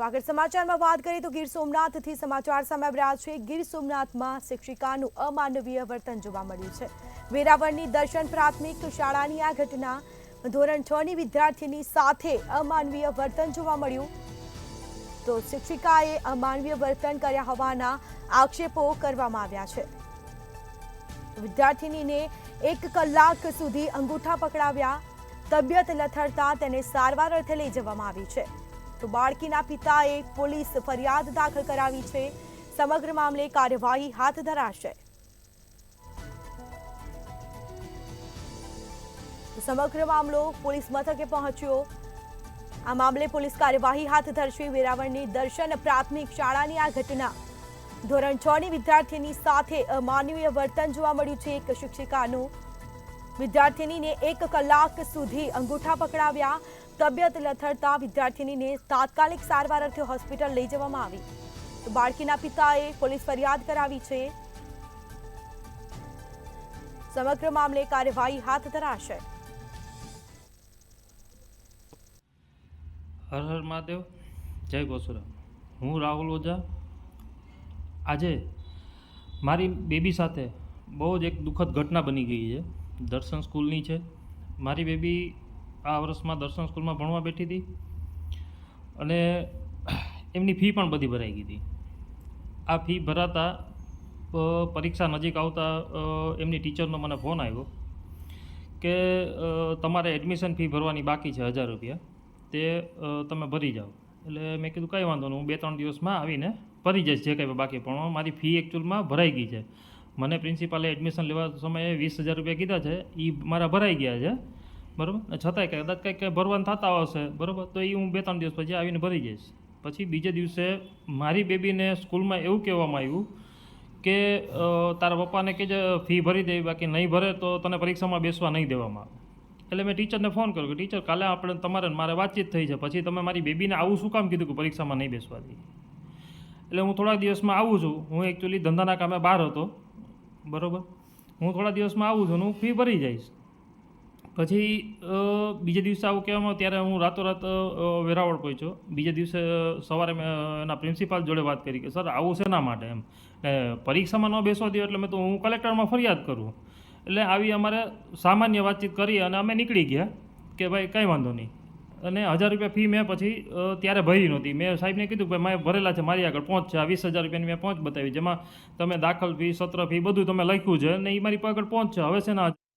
તો આગળ સમાચારમાં વાત કરીએ તો ગીર સોમનાથથી સમાચાર સામે આવી રહ્યા છે। ગીર સોમનાથમાં શિક્ષિકાનું અમાનવીય વર્તન જોવા મળ્યું છે। વેરાવળની દર્શન પ્રાથમિક શાળાની આ ઘટના ધોરણ 6 ની વિદ્યાર્થીની સાથે અમાનવીય વર્તન જોવા મળ્યું। તો શિક્ષિકાએ અમાનવીય વર્તન કર્યા હોવાના આક્ષેપો કરવામાં આવ્યા છે। વિદ્યાર્થીનીને 1 કલાક સુધી અંગૂઠા પકડાવ્યા, તબિયત લથડતા તેને સારવાર અર્થે લઈ જવામાં આવી છે। તો બાળકીના પિતાએ પોલીસ ફરિયાદ દાખલ કરાવી છે। સમગ્ર મામલે કાર્યવાહી હાથ ધરાશે। સમગ્ર મામલો પોલીસ મથકે પહોંચ્યો। આ મામલે પોલીસ કાર્યવાહી હાથ ધરશે। વેરાવળની દર્શન પ્રાથમિક શાળાની આ ઘટના ધોરણ 6 ની વિદ્યાર્થીની સાથે અમાનવીય વર્તન જોવા મળ્યું છે। એક શિક્ષિકાનું વિદ્યાર્થીનીને 1 કલાક સુધી અંગૂઠા પકડાવ્યા, તબિયત લથડતા વિદ્યાર્થીનીને તાત્કાલિક સારવાર અર્થે હોસ્પિટલ લઈ જવામાં આવી। તો બાળકીના પિતાએ પોલીસ ફરિયાદ કરાવી છે। સમગ્ર મામલે કાર્યવાહી હાથ ધરાશે। હર હર મહાદેવ, જય ગોસુરામ। હું રાહુલ ઓઝા। આજે મારી બેબી સાથે બહુ જ એક દુઃખદ ઘટના બની ગઈ છે। દર્શન સ્કૂલની છે। મારી બેબી આ વર્ષમાં દર્શન સ્કૂલમાં ભણવા બેઠી હતી અને એમની ફી પણ બધી ભરાઈ ગઈ હતી। આ ફી ભરાતા પરીક્ષા નજીક આવતા એમની ટીચરનો મને ફોન આવ્યો કે તમારે એડમિશન ફી ભરવાની બાકી છે 1000 રૂપિયા, તે તમે ભરી જાઓ। એટલે મેં કીધું કંઈ વાંધો નહીં, હું 2-3 દિવસમાં આવીને ભરી જઈશ જે કંઈ બાકી, પણ મારી ફી એકચ્યુઅલમાં ભરાઈ ગઈ છે। મને પ્રિન્સિપાલે એડમિશન લેવા સમયે 20000 રૂપિયા કીધા છે, એ મારા ભરાઈ ગયા છે, બરાબર। છતાંય કદાચ કંઈક ભરવાના થતા આવશે, બરાબર, તો એ હું 2-3 દિવસ પછી આવીને ભરી જઈશ। પછી બીજે દિવસે મારી બેબીને સ્કૂલમાં એવું કહેવામાં આવ્યું કે તારા પપ્પાને કે ફી ભરી દે, બાકી નહીં ભરે તો તને પરીક્ષામાં બેસવા નહીં દેવામાં આવે। એટલે મેં ટીચરને ફોન કર્યો કે ટીચર, કાલે આપણે તમારે મારે વાતચીત થઈ છે, પછી તમે મારી બેબીને આવું શું કામ કીધું કે પરીક્ષામાં નહીં બેસવા દે? એટલે હું થોડા દિવસમાં આવું છું। હું એકચ્યુઅલી ધંધાના કામે બહાર હતો, બરાબર। હું થોડા દિવસમાં આવું છું, હું ફી ભરી જઈશ। પછી બીજે દિવસે આવું કહેવામાં, ત્યારે હું રાતોરાત વેરાવળ પહોંચ્યો। બીજે દિવસે સવારે મેં એના પ્રિન્સિપાલ જોડે વાત કરી કે સર આવું શેના માટે એમ, પરીક્ષામાં ન બેસવા દો એટલે મેં તો હું કલેક્ટરમાં ફરિયાદ કરું। એટલે આવી અમારે સામાન્ય વાતચીત કરી અને અમે નીકળી ગયા કે ભાઈ કંઈ વાંધો નહીં। અને 1000 રૂપિયા ફી મેં પછી ત્યારે ભરી નહોતી। મેં સાહેબને કીધું કે મેં ભરેલા છે, મારી આગળ પહોંચ છે, આ 20000 રૂપિયાની મેં પહોંચ બતાવી, જેમાં તમે દાખલ ફી, સત્ર ફી બધું તમે લખ્યું છે અને એ મારી આગળ પહોંચ છે, હવે છે ને